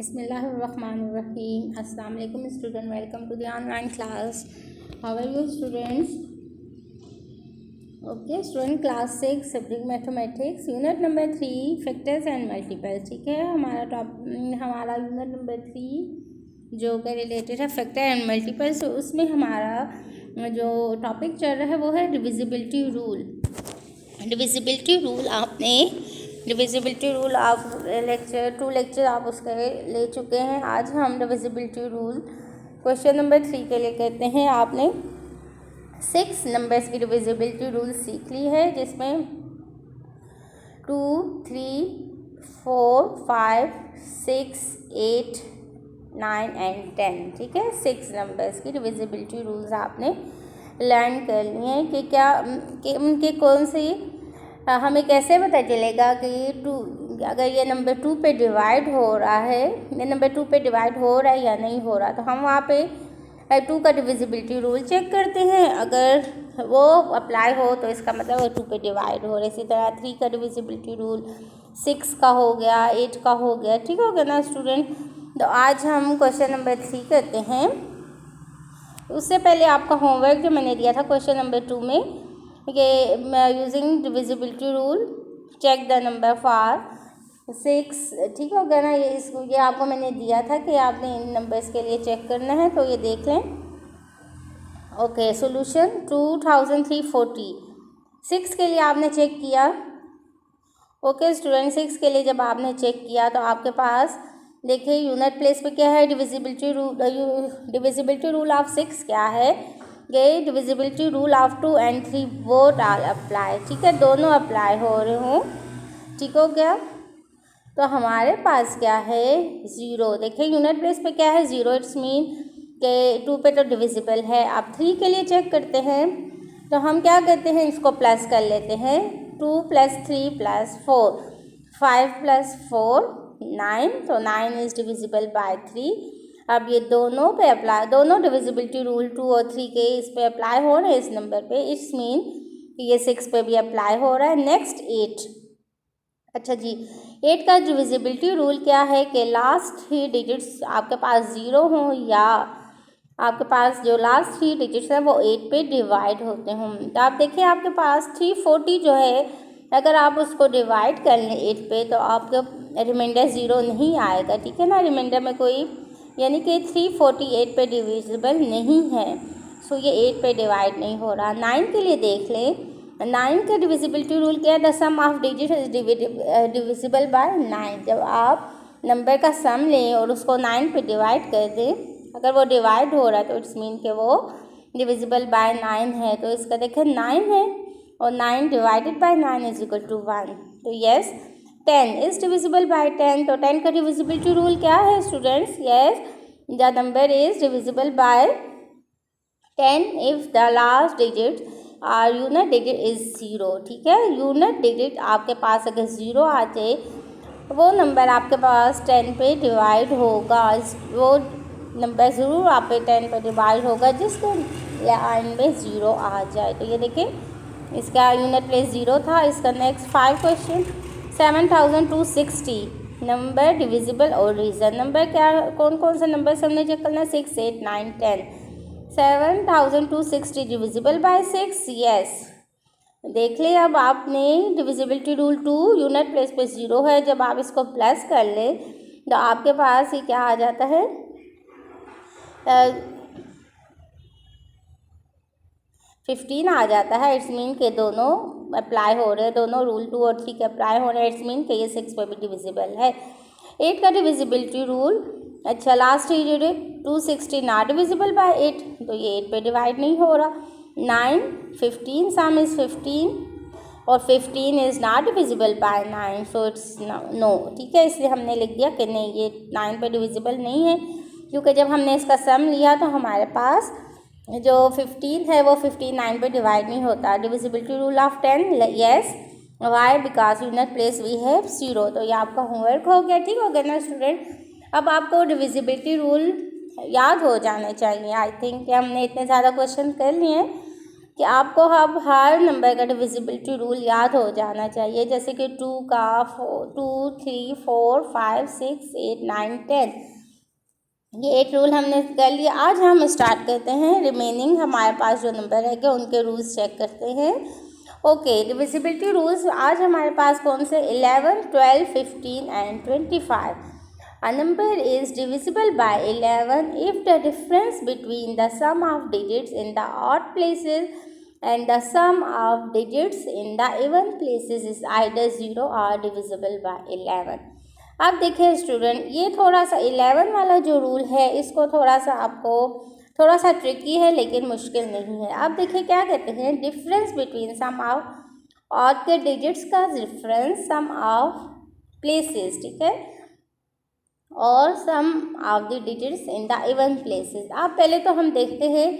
Bismillahirrahmanirrahim. Assalamu alaikum student. Welcome to the online class. How are you students? Okay student, class 6 subject mathematics, unit number 3 factors and multiples. ठीक है, हमारा unit number 3 जो के related है factor and multiples, तो उसमें हमारा जो टॉपिक चल रहा है वो है डिविजिबिलिटी रूल। डिविजिबिलिटी रूल आप लेक्चर आप उसके ले चुके हैं। आज हम डिविजिबिलिटी रूल क्वेश्चन नंबर 3 के लिए कहते हैं। आपने 6 नंबर्स की डिविजिबिलिटी रूल सीख ली है, जिसमें 2, 3, 4, 5, 6, 8, 9 एंड 10। ठीक है, 6 नंबर्स की डिविजिबिलिटी रूल्स आपने लर्न कर लिए हैं कि उनके कौन सी हमें कैसे पता चलेगा कि अगर ये नंबर 2 पे डिवाइड हो रहा है, ये नंबर 2 पे डिवाइड हो रहा है या नहीं हो रहा। तो हम वहाँ पे 2 का डिविजिबिलिटी रूल चेक करते हैं, अगर वो अप्लाई हो तो इसका मतलब वो 2 पे डिवाइड हो रहा है। इसी तरह 3 का डिविजिबिलिटी रूल 6 का हो गया, 8 का हो गया। ठीक हो गया ना स्टूडेंट। तो आज हम क्वेश्चन नंबर 3 करते हैं। उससे पहले आपका होमवर्क जो मैंने दिया था क्वेश्चन नंबर 2 में, कि using divisibility rule check the number for 6। ठीक हो गया ना। ये आपको मैंने दिया था कि आपने इन नंबर्स के लिए चेक करना है, तो ये देख लें। Okay, solution 2340। 6 के लिए आपने चेक किया। ओके स्टूडेंट, 6 के लिए जब आपने चेक किया तो आपके पास देखिए यूनिट प्लेस पे क्या है, डिविजिबिलिटी रूल ऑफ 6 क्या है, ये divisibility rule of 2 and 3 both are apply. ठीक है, दोनों अप्लाई हो रहे हों। ठीक हो गया। तो हमारे पास क्या है, 0। देखिए यूनिट प्लेस पे क्या है, 0। इट्स मीन कि 2 पे तो डिविजिबल है। आप 3 के लिए चेक करते हैं तो हम क्या करते हैं, इसको प्लस कर लेते हैं। 2 + 3 + 4, 5 + 4 9। तो 9 इज़ डिविजिबल बाय 3। अब ये दोनों पे अप्लाई, दोनों डिविजिबिलिटी रूल 2 और 3 के इस पे अप्लाई हो रहे हैं, इस नंबर पे। इट्स मीन कि ये 6 पे भी अप्लाई हो रहा है। नेक्स्ट 8। अच्छा जी, 8 का डिविजिबिलिटी रूल क्या है कि लास्ट 3 डिजिट्स आपके पास 0 हों या आपके पास जो लास्ट 3 डिजिट्स हैं वो 8 पे डिवाइड होते हों। तो आप देखिए आपके पास 340 जो है, अगर आप उसको डिवाइड कर लें 8 पे तो आपका रिमाइंडर 0 नहीं आएगा। ठीक है ना, रिमाइंडर में कोई, यानी कि 348 पे डिविजिबल नहीं है। सो ये 8 पे डिवाइड नहीं हो रहा। 9 के लिए देख लें। 9 का डिविजिबिलिटी रूल क्या है, the sum of digit is divisible by 9। जब आप नंबर का सम लें और उसको 9 पे डिवाइड कर दें, अगर वो डिवाइड हो रहा है तो इट्स मीन कि वो डिविजिबल बाय 9 है। तो इसका देखें 9 है और 9 divided by 9 is equal to 1। तो यस, 10 इज डिविजिबल बाय 10। तो 10 का डिविजिबिलिटी रूल क्या है students, yes, the number is divisible bye 10 if the last digit और यूनिट डिजिट इज 0। ठीक है, यूनिट डिजिट आपके पास अगर 0 आ जाए, वो नंबर आपके पास 10 पे डिवाइड होगा। वो नंबर ज़रूर आप पे 10 पे डिवाइड होगा जिसके लाइन में 0 आ जाए। तो ये देखें, इसका यूनिट प्लेस 0 था। इसका नेक्स्ट 5 क्वेश्चन, 7260 नंबर डिविजिबल और रीज़न। नंबर क्या, कौन कौन सा नंबर हमने चेक करना, 6, 8, 9, 10। 7260 डिविजिबल बाय 6, यस। देख ले, अब आपने डिविजिबिलिटी रूल 2 यूनिट प्लेस पे 0 है, जब आप इसको प्लस कर ले तो आपके पास ये क्या आ जाता है, 15 आ जाता है। इट्स मीन के दोनों अप्लाई हो रहे हैं, दोनों रूल 2 और 3 के अप्लाई हो रहे हैं। इट्स मीन कि ये 6 पे भी डिविजिबल है। 8 का डिविजिबिलिटी रूल, अच्छा last 3 digit 260 not divisible bye 8, तो ये 8 पे डिवाइड नहीं हो रहा। 9, 15 सम इज़ 15 और 15 is not divisible by 9, so it's no. ठीक है, इसलिए हमने लिख दिया कि नहीं, ये 9 पे डिविजिबल नहीं है, क्योंकि जब हमने इसका सम लिया तो हमारे पास जो 15 है वो 15 9 पे डिवाइड नहीं होता। Divisibility rule of 10, yes, why, because unit place we have 0। तो ये आपका होमवर्क हो गया। ठीक हो गया ना स्टूडेंट। अब आपको डिविजिबिलिटी रूल याद हो जाने चाहिए। आई थिंक कि हमने इतने ज़्यादा क्वेश्चन कर लिए हैं कि आपको अब हर नंबर का डिविजिबिलिटी रूल याद हो जाना चाहिए, जैसे कि 2 का 2, 3, 4, 5, 6, 8, 9, 10, ये 8 रूल हमने कर लिया। आज हम स्टार्ट करते हैं रिमेनिंग हमारे पास जो नंबर है क्या उनके रूल्स चेक करते हैं। ओके, डिविजिबिलिटी रूल्स आज हमारे पास कौन से 11, 12, 15 and 25। A number is divisible by 11 if the difference between the sum of digits in the odd places and the sum of digits in the even places is either 0 or divisible by 11। अब देखिए student, ये थोड़ा सा 11 वाला जो rule है इसको थोड़ा सा ट्रिकी है लेकिन मुश्किल नहीं है। अब देखिए क्या कहते हैं, difference between sum of odd के डिजिट्स का डिफरेंस सम ऑफ प्लेसेस, ठीक है, और sum of the digits in the even places. अब पहले तो हम देखते हैं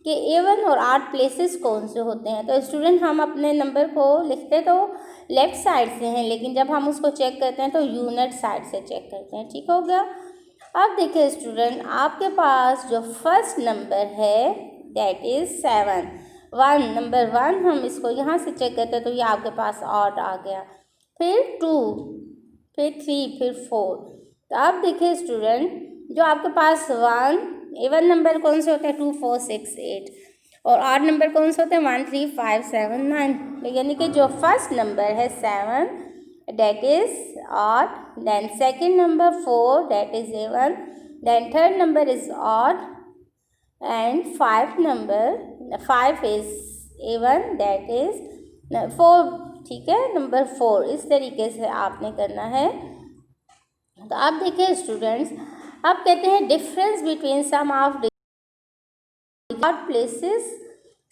कि इवन और ऑड प्लेसेस कौन से होते हैं। तो स्टूडेंट, हम अपने नंबर को लिखते तो लेफ़्ट साइड से हैं, लेकिन जब हम उसको चेक करते हैं तो यूनिट साइड से चेक करते हैं, ठीक हो गया। अब देखिए स्टूडेंट, आपके पास जो फर्स्ट नंबर है दैट इज़ 7, 1, नंबर 1, हम इसको यहाँ से चेक करते हैं तो ये आपके पास ऑड आ गया, फिर 2, फिर 3, फिर 4। तो आप देखिए स्टूडेंट, जो आपके पास 1 इवन नंबर कौन से होते हैं 2, 4, 6, 8, और ऑड नंबर कौन से होते हैं 1, 3, 5, 7, 9। यानी कि जो फर्स्ट नंबर है 7 that is odd, then second number 4 that is even, then third number is odd and 5 is even that is 4, ठीक है, नंबर 4। इस तरीके से आपने करना है। तो आप देखिए स्टूडेंट्स, अब कहते हैं difference between sum of odd places,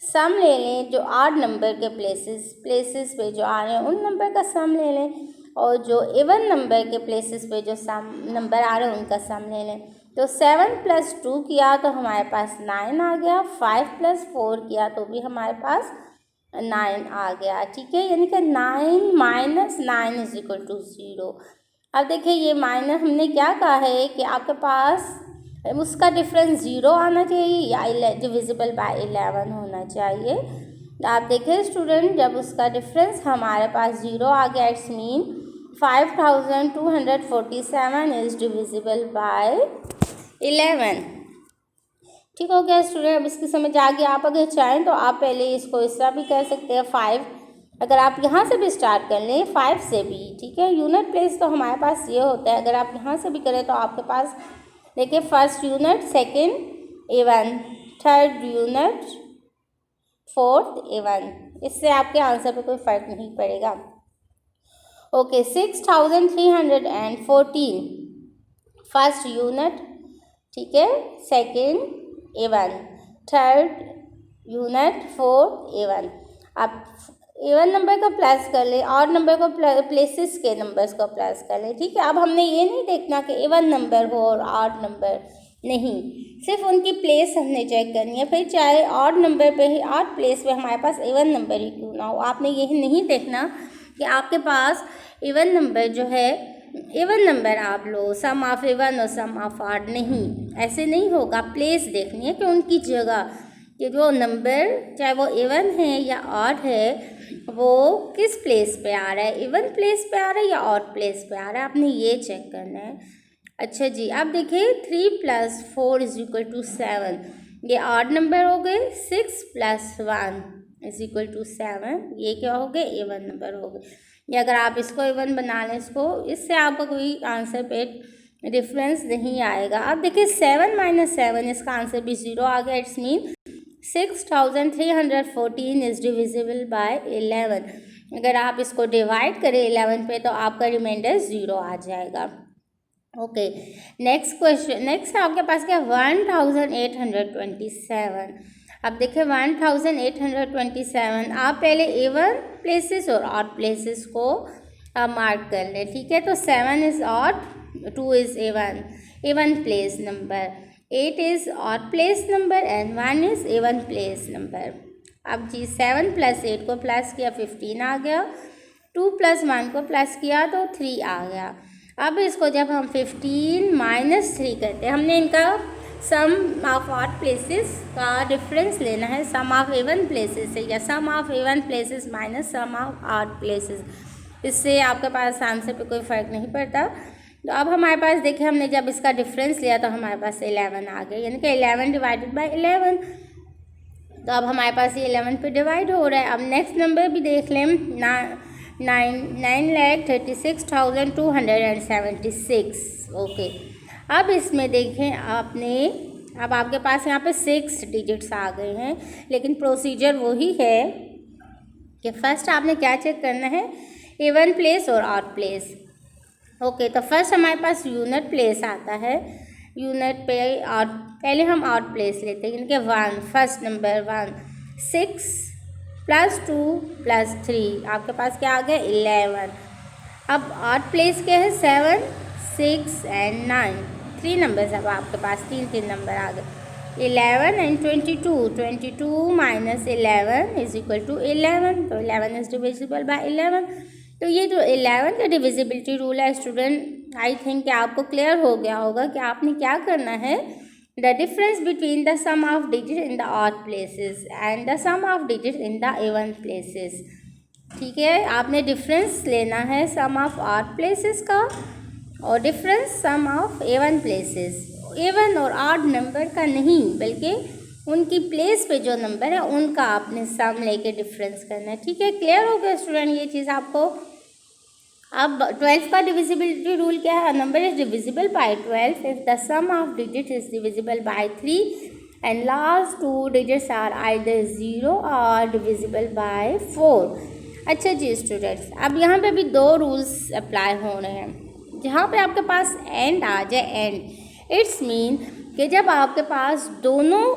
sum ले लें जो ऑड नंबर के प्लेसेस पे जो आ रहे हैं उन नंबर का सम ले लें, और जो इवन नंबर के प्लेसेस पे जो सम नंबर आ रहे हैं उनका सम ले लें। तो 7 + 2 किया तो हमारे पास 9 आ गया, 5 + 4 किया तो भी हमारे पास 9 आ गया, ठीक है। यानी कि 9 - 9 = 0। अब देखिए ये माइनस हमने क्या कहा है कि आपके पास उसका डिफरेंस 0 आना चाहिए या डिविजिबल बाय 11 होना चाहिए। तो आप देखिए स्टूडेंट, जब उसका डिफरेंस हमारे पास 0 आ गया, it's mean 5247 is divisible by 11। ठीक हो गया स्टूडेंट, अब इसकी समझ आ गया। आप अगर चाहें तो आप पहले इसको इस तरह भी कर सकते हैं 5, अगर आप यहाँ से भी स्टार्ट कर लें 5 से भी, ठीक है। यूनिट प्लेस तो हमारे पास ये होता है, अगर आप यहाँ से भी करें तो आपके पास देखिए first unit, second even, third unit, fourth even. इससे आपके आंसर पे कोई फ़र्क नहीं पड़ेगा। ओके, 6314 फर्स्ट यूनिट, ठीक है, second even, third unit, fourth even. आप इवन नंबर को प्लस कर ले, ऑड नंबर को प्लेसेस के नंबर्स को प्लस कर ले, ठीक है। अब हमने ये नहीं देखना कि इवन नंबर हो और ऑड नंबर नहीं, सिर्फ उनकी प्लेस हमने चेक करनी है। फिर चाहे ऑड नंबर पे ही, ऑड प्लेस पे हमारे पास इवन नंबर ही क्यों ना हो, आपने यही नहीं देखना कि आपके पास इवन नंबर जो है, इवन नंबर आप लो, सम ऑफ इवन और सम ऑफ ऑड, नहीं, ऐसे नहीं होगा। प्लेस देखनी है कि उनकी जगह कि जो नंबर चाहे वो इवन है या ऑड है वो किस प्लेस पे आ रहा है, इवन प्लेस पे आ रहा है या ऑड प्लेस पे आ रहा है, आपने ये चेक करना है। अच्छा जी, अब देखिए 3 + 4 = 7, ये ऑड नंबर हो गए। 6 + 1 = 7, ये क्या हो गए, इवन नंबर हो गए। या अगर आप इसको इवन बना लें, इससे आपका कोई आंसर पे डिफरेंस नहीं आएगा। अब देखिए 7 - 7, इसका आंसर भी 0 आ गया, it's mean 6314 is divisible by 11। अगर आप इसको डिवाइड करें 11 पे तो आपका रिमाइंडर 0 आ जाएगा। ओके, नेक्स्ट क्वेश्चन, नेक्स्ट आपके पास क्या 1827। अब देखिए 1827, आप पहले इवन प्लेसेस और ऑड प्लेसेस को मार्क कर लें, ठीक है। तो 7 is odd, 2 is even place number, 8 is odd place number and 1 is even place number. अब जी 7 + 8 को प्लस किया 15 आ गया, 2 + 1 को प्लस किया तो 3 आ गया। अब इसको जब हम 15 - 3 करते हैं, हमने इनका सम ऑफ ऑड प्लेसेस का डिफरेंस लेना है सम ऑफ इवन प्लेसेस से, या sum of even places minus sum of odd places. इससे आपके पास आंसर पे कोई फ़र्क नहीं पड़ता। तो अब हमारे पास देखिए, हमने जब इसका डिफरेंस लिया तो हमारे पास 11 आ गया, यानी कि 11 डिवाइडेड बाई 11। तो अब हमारे पास ये 11 पे डिवाइड हो रहा है। अब नेक्स्ट नंबर भी देख लें, 9,36,276। ओके, अब इसमें देखें आपने, अब आपके पास यहाँ पे 6 डिजिट्स आ गए हैं, लेकिन प्रोसीजर वही है कि फर्स्ट आपने क्या चेक करना है, इवन प्लेस और ऑड प्लेस। ओके, तो फर्स्ट हमारे पास यूनिट प्लेस आता है, यूनिट पे ऑड, पहले हम ऑड प्लेस लेते हैं, इनके 1, फर्स्ट नंबर 1, 6 + 2 + 3, आपके पास क्या आ गया 11। अब ऑड प्लेस क्या है 7, 6 एंड 9, 3 नंबर्स, अब आपके पास 3 नंबर आ गए। 11 and 22, 22 minus 11 is equal to 11, तो 11 इज डिविजिबल बाय 11। तो ये जो 11 का डिविजिबिलिटी रूल है स्टूडेंट, आई थिंक कि आपको क्लियर हो गया होगा कि आपने क्या करना है, the difference between the sum of digit in the odd places and the sum of digit in the even places. ठीक है, आपने डिफरेंस लेना है सम ऑफ ऑड प्लेसेस का और difference sum of even places. Even और odd number का नहीं, बल्कि उनकी प्लेस पे जो नंबर है उनका आपने सम लेके डिफरेंस करना है। ठीक है, क्लियर हो गया स्टूडेंट ये चीज़ आपको। अब 12 का डिविजिबिलिटी रूल क्या है, number is divisible by 12 if the sum of digit is divisible by 3 and last 2 digits are either 0 और डिविजिबल बाय 4। अच्छा जी स्टूडेंट्स, अब यहाँ पे भी 2 रूल्स अप्लाई हो रहे हैं। जहाँ पे आपके पास एंड आ जाए, एंड इट्स मीन कि जब आपके पास दोनों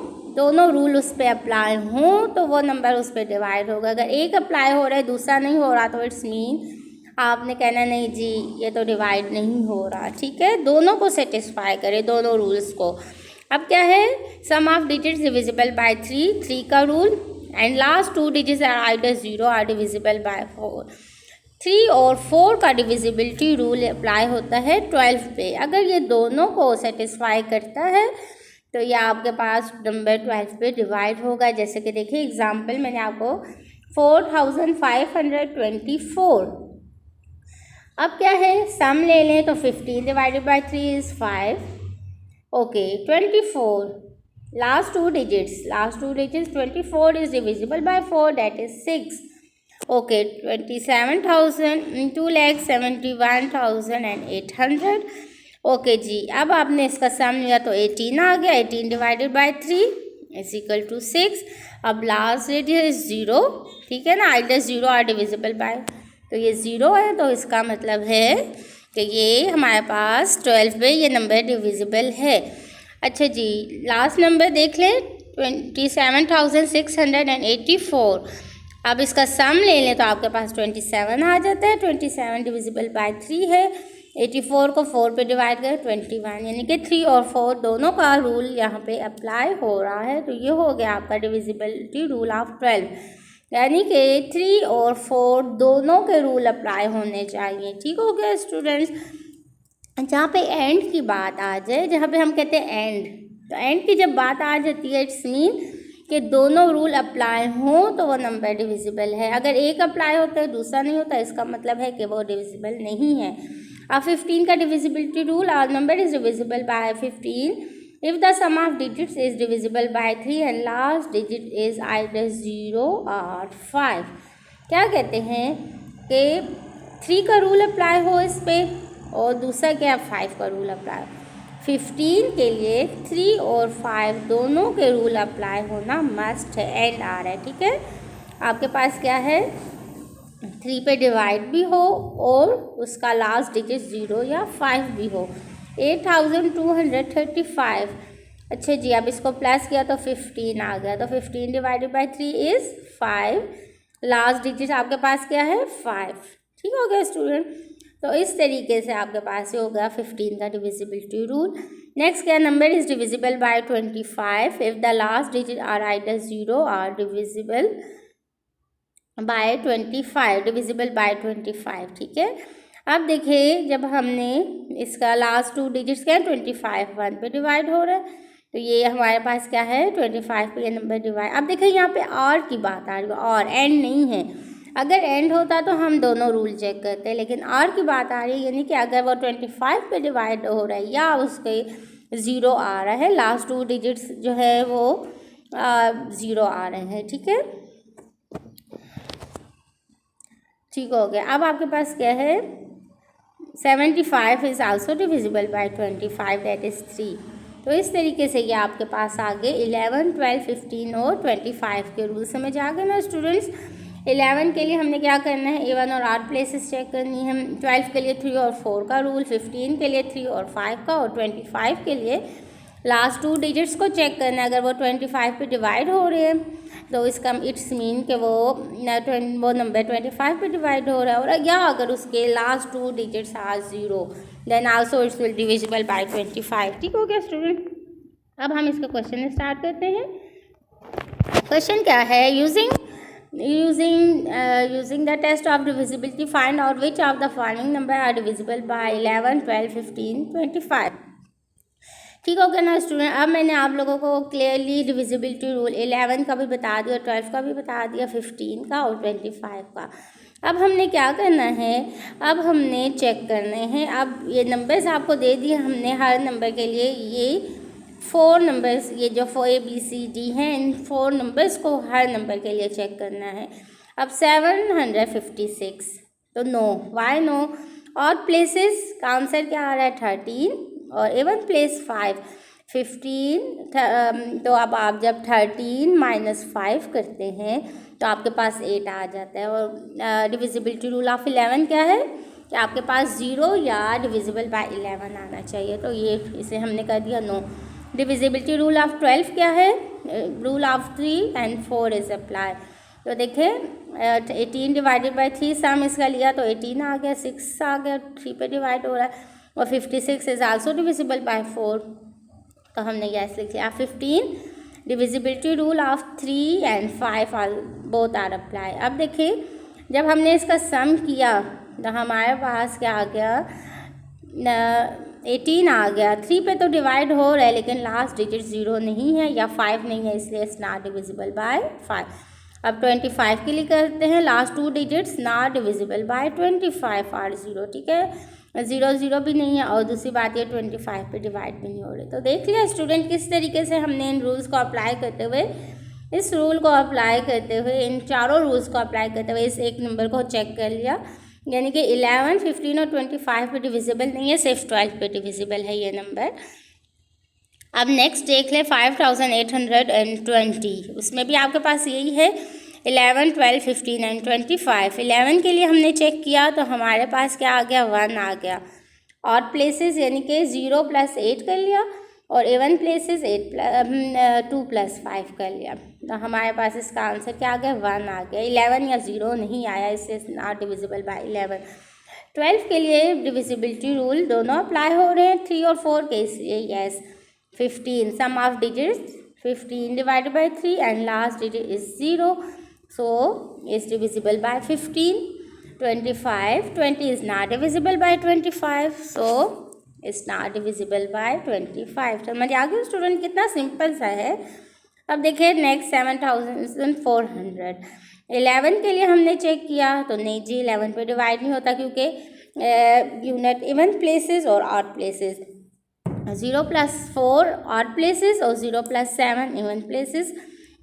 रूल उस पर अप्लाई हों तो वो नंबर उस पर डिवाइड होगा। अगर एक अप्लाई हो रहा है दूसरा नहीं हो रहा तो इट्स मीन आपने कहना नहीं जी ये तो डिवाइड नहीं हो रहा। ठीक है, दोनों को सेटिस्फाई करें, दोनों रूल्स को। अब क्या है, sum of digits divisible by 3 का रूल, and last 2 digits are either 0 or divisible by 4। 3 और 4 का डिविजिबिलिटी रूल अप्लाई होता है 12 पे। अगर ये दोनों को सेटिस्फाई करता है तो ये आपके पास नंबर 12 पे डिवाइड होगा। जैसे कि देखिए एग्जांपल मैंने आपको 4524। अब क्या है, सम ले लें तो 15 divided by 3 is 5। Okay, 24 last two digits 24 is divisible by 4, that is 6। Okay, 27,000 2,71,800। Okay जी, अब आपने इसका सम लिया तो 18 आ गया। 18 divided by 3 is equal to 6। अब लास्ट डिजिट इज 0, ठीक है ना, आइदर 0 आर डिविजिबल बाय, तो ये 0 है, तो इसका मतलब है कि ये हमारे पास 12 पे ये नंबर डिविजिबल है। अच्छा जी, लास्ट नंबर देख लें 27,684। अब इसका सम ले लें तो आपके पास 27 आ जाता है। 27 डिविजिबल बाय 3 है। 84 को 4 पे डिवाइड करें 21, यानी कि 3 और 4 दोनों का रूल यहाँ पे अप्लाई हो रहा है। तो ये हो गया आपका डिविजिबिलिटी रूल ऑफ 12, यानी कि 3 और 4 दोनों के रूल अप्लाई होने चाहिए। ठीक हो गया स्टूडेंट्स। जहाँ पे एंड की बात आ जाए, जहाँ पे हम कहते हैं एंड, तो एंड की जब बात आ जाती है इट्स मीन कि दोनों रूल अप्लाई हों तो वो नंबर डिविजिबल है। अगर एक अप्लाई होता है दूसरा नहीं होता, इसका मतलब है कि वो डिविजिबल नहीं है। अब 15 का divisibility rule, our number is divisible by 15 if the sum of digits is divisible by 3 and last digit is either 0 और 5। क्या कहते हैं कि 3 का रूल अप्लाई हो इस पर, और दूसरा क्या 5 का रूल अप्लाई। 15 के लिए 3 और 5 दोनों के रूल अप्लाई होना मस्ट है। एंड आ रहा है, ठीक है। आपके पास क्या है, 3 पे डिवाइड भी हो और उसका लास्ट डिजिट 0 या 5 भी हो। 8235। अच्छा जी, अब इसको प्लस किया तो 15 आ गया। तो 15 divided by 3 is 5। Last digit आपके पास क्या है 5। ठीक हो गया स्टूडेंट। तो इस तरीके से आपके पास ये हो गया 15 का डिविजिबिलिटी रूल। नेक्स्ट क्या, number is divisible by 25 if the last digit are either 0 or divisible by 25, divisible by 25। ठीक है। अब देखिए, जब हमने इसका लास्ट 2 डिजिट्स क्या 25 1 पे डिवाइड हो रहा है, तो ये हमारे पास क्या है 25 पे ये नंबर डिवाइड। अब देखिए यहाँ पे और की बात आ रही है, और एंड नहीं है। अगर एंड होता तो हम दोनों रूल चेक करते, लेकिन और की बात आ रही है, यानी कि अगर वो 25 पे डिवाइड हो रहा है या उसके 0 आ रहा है, लास्ट 2 डिजिट्स जो है वो 0 आ रहे हैं। ठीक है, ठीक हो गया। अब आपके पास क्या है 75 is also divisible by 25, that is 3। तो इस तरीके से ये आपके पास आगे 11, 12, 15 और 25 के रूल समझ आ गए ना स्टूडेंट्स। 11 के लिए हमने क्या करना है, इवन और ऑड प्लेसेस चेक करनी है। 12 के लिए 3 और 4 का रूल, 15 के लिए 3 और 5 का, और 25 के लिए लास्ट 2 डिजिट्स को चेक करना है। अगर वो 25 पे डिवाइड हो रहे हैं तो इसका इट्स मीन कि वो नंबर 25 पे डिवाइड हो रहा है, और या अगर उसके last 2 digits are 0 then also it's will divisible by 25। ठीक हो गया स्टूडेंट। अब हम इसका क्वेश्चन स्टार्ट करते हैं। क्वेश्चन क्या है, using the test of divisibility find out which of the following number are divisible by 11, 12, 15, 25। ठीक हो गया ना स्टूडेंट। अब मैंने आप लोगों को क्लियरली डिविजिबिलिटी रूल 11 का भी बता दिया, 12 का भी बता दिया, 15 का और 25 का। अब हमने क्या करना है, अब हमने चेक करने हैं। अब ये नंबर्स आपको दे दिए हमने, हर नंबर के लिए ये 4 नंबर्स, ये जो ABCD हैं, इन 4 नंबर्स को हर नंबर के लिए चेक करना है। अब 756 तो नो, वाई नो? और प्लेसेस का आंसर क्या आ रहा है 13, और इवन प्लेस 5 15। तो अब आप जब 13 - 5 करते हैं तो आपके पास 8 आ जाता है। और डिविजिबिलिटी रूल ऑफ 11 क्या है कि आपके पास 0 या डिविजिबल बाय 11 आना चाहिए। तो ये इसे हमने कर दिया नो। डिविजिबिलिटी रूल ऑफ 12 क्या है, rule of 3 and 4 is apply. तो देखें 18 डिवाइडेड बाय 3 सम इसका लिया तो 18 आ गया, 6 आ गया, 3 पे डिवाइड हो रहा है। और 56 इज आल्सो डिविजिबल बाय 4, तो हमने यस लिख लिया। 15 divisibility rule of 3 and 5 both are apply. अब देखिए जब हमने इसका सम किया तो हमारे पास क्या आ गया 18 आ गया। 3 पे तो डिवाइड हो रहा है लेकिन लास्ट डिजिट 0 नहीं है या 5 नहीं है, इसलिए इट्स नॉट डिविजिबल बाय 5। अब 25 के लिए करते हैं, last 2 digits not divisible by 25 or 0। ठीक है, 0 0 भी नहीं है, और दूसरी बात ये 25 पे डिवाइड भी नहीं हो रही। तो देख लिया स्टूडेंट किस तरीके से हमने इन रूल्स को अप्लाई करते हुए, इस रूल को अप्लाई करते हुए, इन चारों रूल्स को अप्लाई करते हुए इस एक नंबर को चेक कर लिया। यानी कि 11, 15 और 25 पे डिविजिबल नहीं है, सिर्फ 12 पे डिविजिबल है ये नंबर। अब नेक्स्ट देख ले 5820, उसमें भी आपके पास यही है 11, 12, 15 एंड 25। 11 के लिए हमने चेक किया तो हमारे पास क्या आ गया 1 आ गया। और प्लेसेस यानी कि 0 + 8 कर लिया, और इवन प्लेसेस 2 + 5 कर लिया, तो हमारे पास इसका आंसर क्या आ गया 1 आ गया। 11 या 0 नहीं आया, इससे नॉट डिविजिबल बाय 11। 12 के लिए डिविजिबिलिटी रूल दोनों अप्लाई हो रहे हैं, 3 और 4 के, इसलिए yes. 15 sum of digits 15 divided by 3 and last digit is 0, so is divisible by 15. 25, 20 is not divisible by 25, so it's not divisible by 25। समझ आ गया स्टूडेंट, कितना सिंपल सा है। अब देखिए नेक्स्ट 7400। 11 के लिए हमने चेक किया तो नहीं जी 11 पे डिवाइड नहीं होता, क्योंकि यूनिट इवन प्लेसेस और ऑड प्लेसेस, 0 + 4 ऑड प्लेसेस और 0 + 7 इवन प्लेसेस।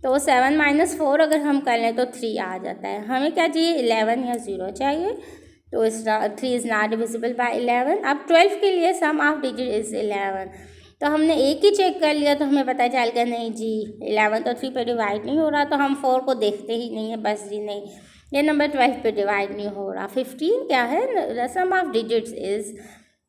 तो 7 - 4 अगर हम कर लें तो 3 आ जाता है। हमें क्या चाहिए 11 या 0 चाहिए, तो 3 इज़ नॉट डिविजिबल बाय 11। अब 12 के लिए सम ऑफ डिजिट इज़ 11, तो हमने एक ही चेक कर लिया तो हमें पता चल गया नहीं जी 11 तो 3 पे डिवाइड नहीं हो रहा, तो हम 4 को देखते ही नहीं है, बस जी नहीं ये नंबर 12 पे डिवाइड नहीं हो रहा। 15 क्या है, sum of digits is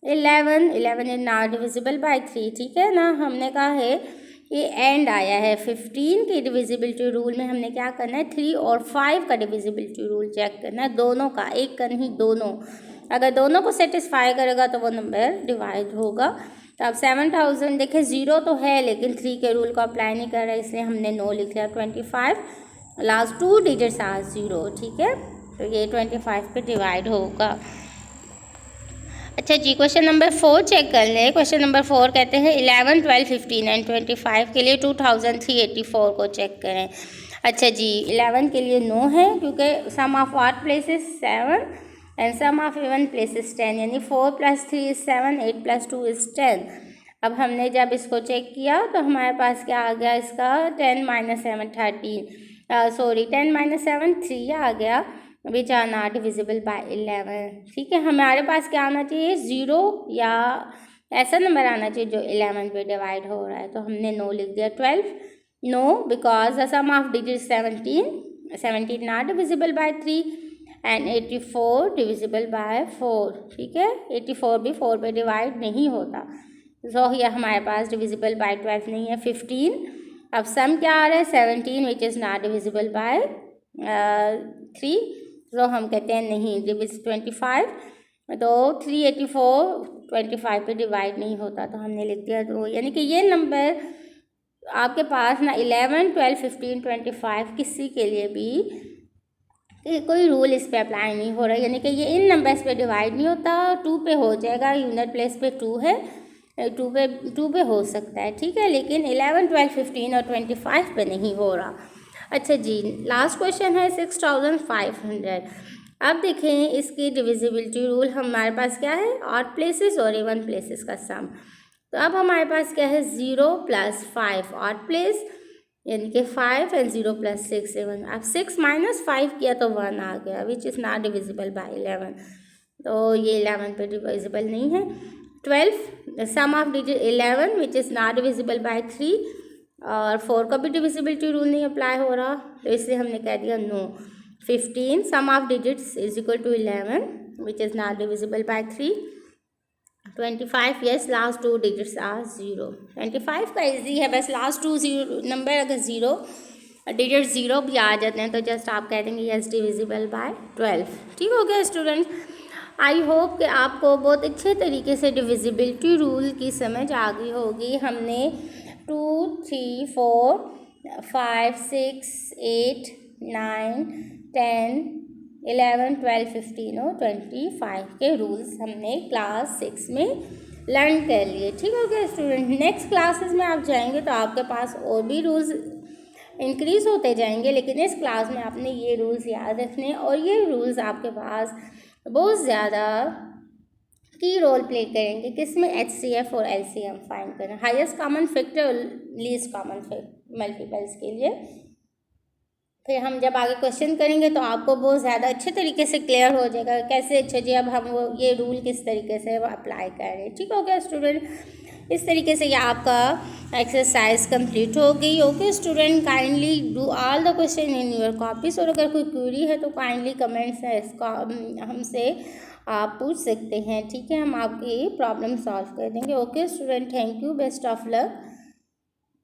11, 11 is not divisible by 3। ठीक है ना, हमने कहा है ये एंड आया है। 15 की डिविजिबिलिटी रूल में हमने क्या करना है 3 और 5 का डिविजिबिलिटी रूल चेक करना है, दोनों का, एक का नहीं दोनों। अगर दोनों को सेटिस्फाई करेगा तो वो नंबर डिवाइड होगा। तो अब 7000 देखें 0 तो है लेकिन 3 के रूल को अप्लाई नहीं कर रहा है, इसलिए हमने नो लिख लिया। 25 लास्ट 2 डिजिट्स आर 0। ठीक है, तो ये 25 पे डिवाइड होगा। अच्छा जी, क्वेश्चन नंबर 4 चेक कर लें। क्वेश्चन नंबर 4 कहते हैं 11, 12, 15 एंड 25 के लिए 2384 को चेक करें। अच्छा जी, 11 के लिए नो है क्योंकि sum of odd places 7 and sum of even places 10, यानी 4 + 3 = 7, 8 + 2 = 10। अब हमने जब इसको चेक किया तो हमारे पास क्या आ गया इसका 10 - 7 13 सॉरी 10 - 7 3 आ गया, which are not divisible by 11। ठीक है, हमारे पास क्या आना चाहिए 0 या ऐसा नंबर आना चाहिए जो 11 पे डिवाइड हो रहा है, तो हमने नो लिख दिया। 12 no because the sum of digit 17 not divisible by 3 and 84 divisible by 4। ठीक है, 84 भी 4 पे डिवाइड नहीं होता, सो ये हमारे पास डिविजिबल बाय 12 नहीं है। 15 अब सम क्या आ रहा है 17 विच इज़ नॉट डिविजिबल बाय 3, तो हम कहते हैं नहीं डिविज 25, तो 384 25 पे डिवाइड नहीं होता, तो हमने लिख दिया 2। यानी कि ये नंबर आपके पास ना 11, 12, 15, 25 किसी के लिए भी कोई रूल इस पे अप्लाई नहीं हो रहा है, यानी कि ये इन नंबर्स पे डिवाइड नहीं होता। 2 पे हो जाएगा, यूनिट प्लेस पे 2 है, 2 पे हो सकता है। ठीक है, लेकिन 11, 12, 15 और 25 पे नहीं हो रहा। अच्छा जी, लास्ट क्वेश्चन है 6500। अब देखें इसकी डिविजिबिलिटी रूल हमारे पास क्या है, ऑड प्लेसेस और इवन प्लेसेस का सम। तो अब हमारे पास क्या है 0 + 5 ऑड प्लेस, यानी कि 5 एंड 0 + 6 7। अब 6 - 5 किया तो 1 आ गया, which is not divisible by 11, तो ये 11 पे डिविजिबल नहीं है। 12 sum of digit 11 which is not divisible by 3 और 4 का भी डिविजिबिलिटी रूल नहीं अप्लाई हो रहा, तो इसलिए हमने कह दिया no. 15 sum of digits is equal to 11 which is not divisible by 3। 25 yes, last 2 digits are 0। 25 का इजी है, बस लास्ट 2 नंबर अगर 0 डिजिट 0 भी आ जाते हैं तो जस्ट आप कह देंगे यस डिविजिबल बाय 12। ठीक हो गया स्टूडेंट, आई होप कि आपको बहुत अच्छे तरीके से डिविजिबिलिटी रूल की समझ आ गई होगी। हमने 2, 3, 4, 5, 6, 8, 9, 10, 11, 12, 15 और 25 के रूल्स हमने क्लास 6 में लर्न कर लिए। ठीक हो गया स्टूडेंट, नेक्स्ट क्लासेस में आप जाएंगे तो आपके पास और भी रूल्स इंक्रीज़ होते जाएंगे, लेकिन इस क्लास में आपने ये रूल्स याद रखने, और ये रूल्स आपके पास बहुत ज़्यादा की रोल प्ले करेंगे किसमें, HCF और LCM फाइंड करना, हाईएस्ट कॉमन फैक्टर और लीस्ट कॉमन मल्टीपल्स के लिए। फिर हम जब आगे क्वेश्चन करेंगे तो आपको बहुत ज़्यादा अच्छे तरीके से क्लियर हो जाएगा कैसे अच्छा जी अब हम वो ये रूल किस तरीके से अप्लाई कर रहे हैं। ठीक हो गया स्टूडेंट, इस तरीके से ये आपका एक्सरसाइज कंप्लीट हो गई। Okay student, kindly do all the question in your copies, और अगर कोई क्वेरी है तो काइंडली कमेंट्स है इसका हमसे आप पूछ सकते हैं। ठीक है, हम आपकी प्रॉब्लम सॉल्व कर देंगे। Okay student, thank you, best of luck.